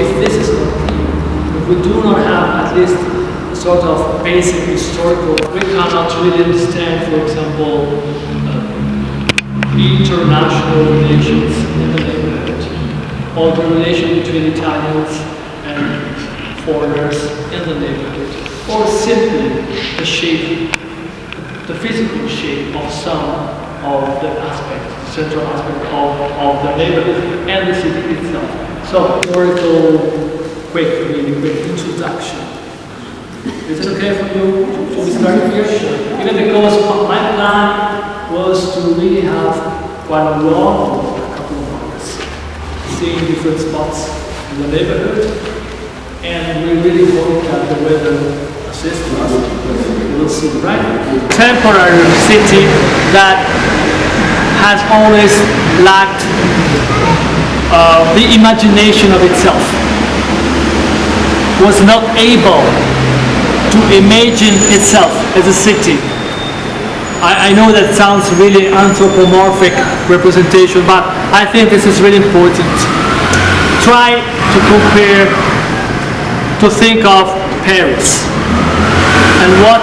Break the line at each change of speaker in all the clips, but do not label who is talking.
if this is not clear, if we do not have at least a sort of basic historical, we cannot really understand, for example, international relations in the neighborhood, or the relation between Italians and foreigners in the neighborhood, or simply the shape, the physical shape of some of the aspects, central aspect of the neighborhood and the city itself. So, really quick introduction. Is it okay for you to start here? Sure. Even because my plan was to really have quite a long, a couple of hours, seeing different spots in the neighborhood, and we really hope that the weather assists us. We'll see, right? Temporary city that has always lacked the imagination of itself, was not able to imagine itself as a city. I know that sounds really anthropomorphic representation, but I think this is really important. Try to compare, to think of Paris and what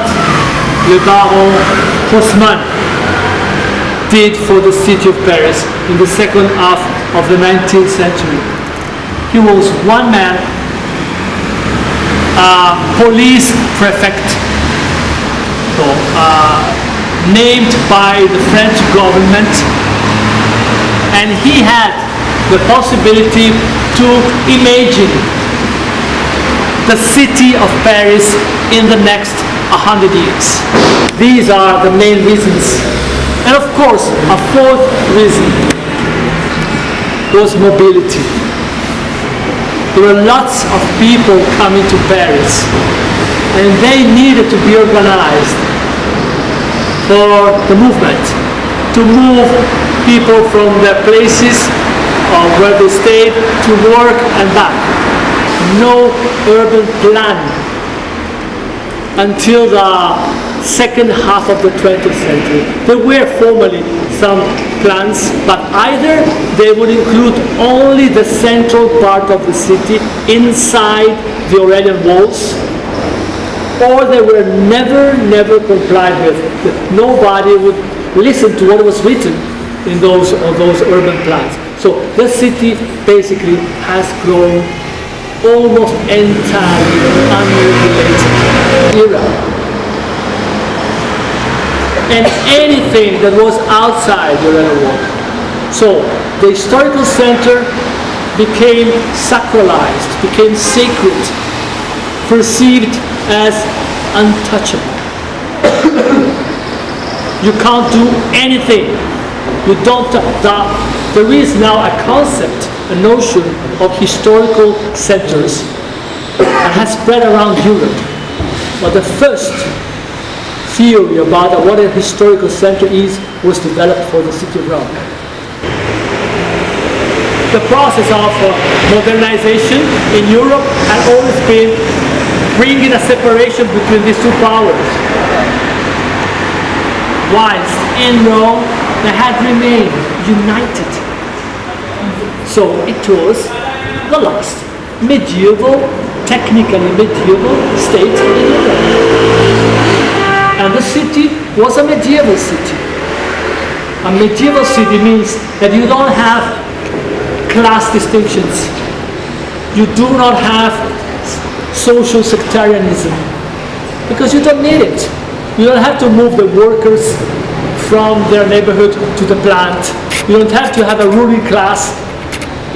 Le Baron Haussmann did for the city of Paris in the second half of the 19th century. He was one man, police prefect, named by the French government, and he had the possibility to imagine the city of Paris in the next 100 years. These are the main reasons. And of course, a fourth reason was mobility. There were lots of people coming to Paris, and they needed to be organized for the movement, to move people from their places where they stayed to work and back. No urban plan until the second half of the 20th century. There were formally some plans, but either they would include only the central part of the city inside the Aurelian walls, or they were never complied with. Nobody would listen to what was written in those urban plans. So the city basically has grown almost entirely unregulated era. And anything that was outside the Aurelian wall. So the historical center became sacralized, became sacred, perceived as untouchable. You can't do anything. You don't. There is now a concept, a notion of historical centers that has spread around Europe. But the first theory about what a historical center is was developed for the city of Rome. The process of modernization in Europe had always been bringing a separation between these two powers. Whilst in Rome they had remained united. So it was the last technically medieval state in Europe. And the city was a medieval city. A medieval city means that you don't have class distinctions. You do not have social sectarianism, because you don't need it. You don't have to move the workers from their neighborhood to the plant. You don't have to have a ruling class.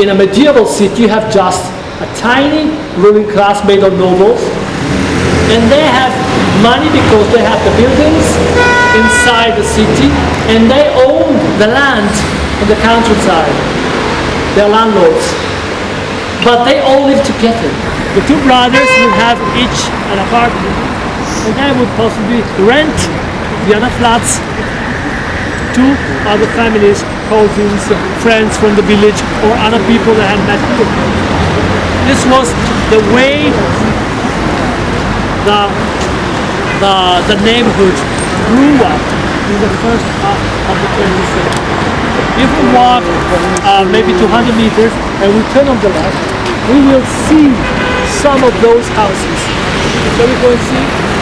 In a medieval city, you have just a tiny ruling class made of nobles, and they have money because they have the buildings inside the city, and they own the land in the countryside. They're landlords, but they all live together. The two brothers will have each an apartment, and they would possibly rent the other flats to other families, cousins, friends from the village, or other people that had met them. This was the way the neighborhood grew up in the first half of the 20th century. If we walk maybe 200 meters and we turn on the left, we will see some of those houses. Shall we go and see?